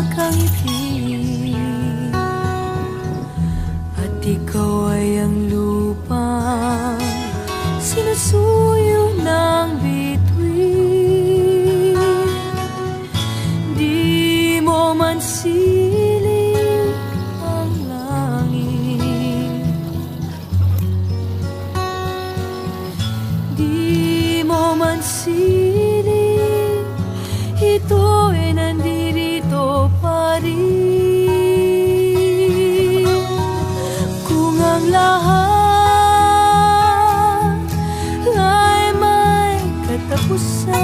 nakangiti, at ikaw ay ang lupang sinusuyo ng bituin. Di mo man siling ang langit, di mo man siling, ito ay nandito pa rin. Kung ang lahat ay may katapusan,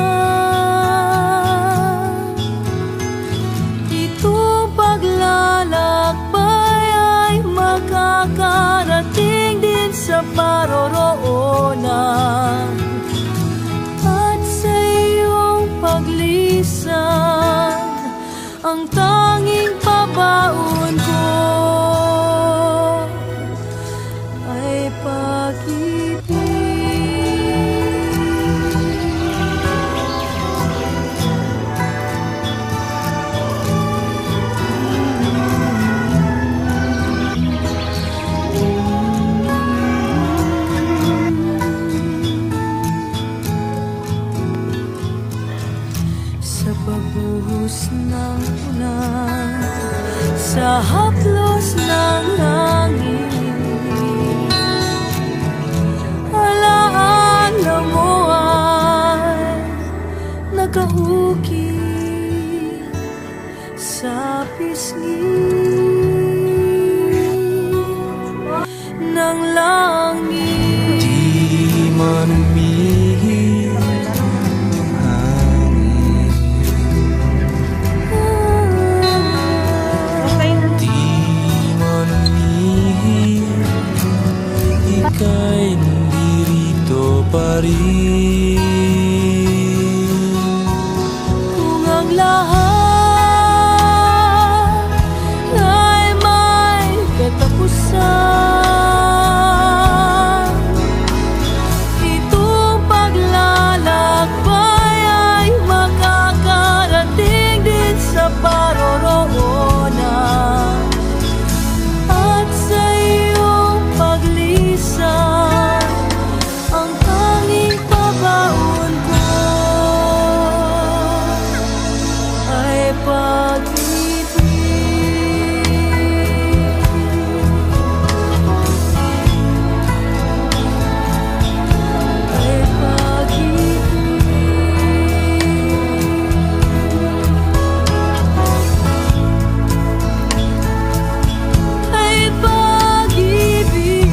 itong paglalakbay ay makakarating din sa paroroonan. At sa iyong paglisan, ang tanging pabaon ko ay pag-ibig. Sa pagbuhos ng ulan, sa haplos ng hangin, alaala mo ay nakaukit sa pisngi ng langit. Di man umihip ang hangin, di man umihip, ika'y nandirito pa rin. Kung ang lahat ay may katapusan, itong paglalakbay ay makakarating din sa paroroonan. At sa iyong paglisan, ang tanging pabaon ko ay pag-ibig. Ay pag-ibig. Ay pag-ibig.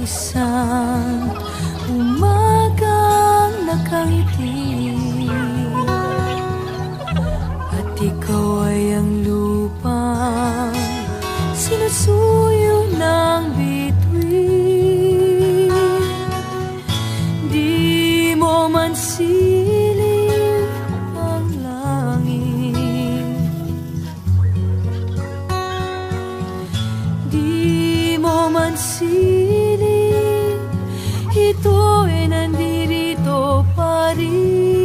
isang umagang nakangiti. At ikaw ay ang lupang sinusuyo ng bituin. Di mo man silip ang langit, di mo man silip, ito ay nandirito pa rin.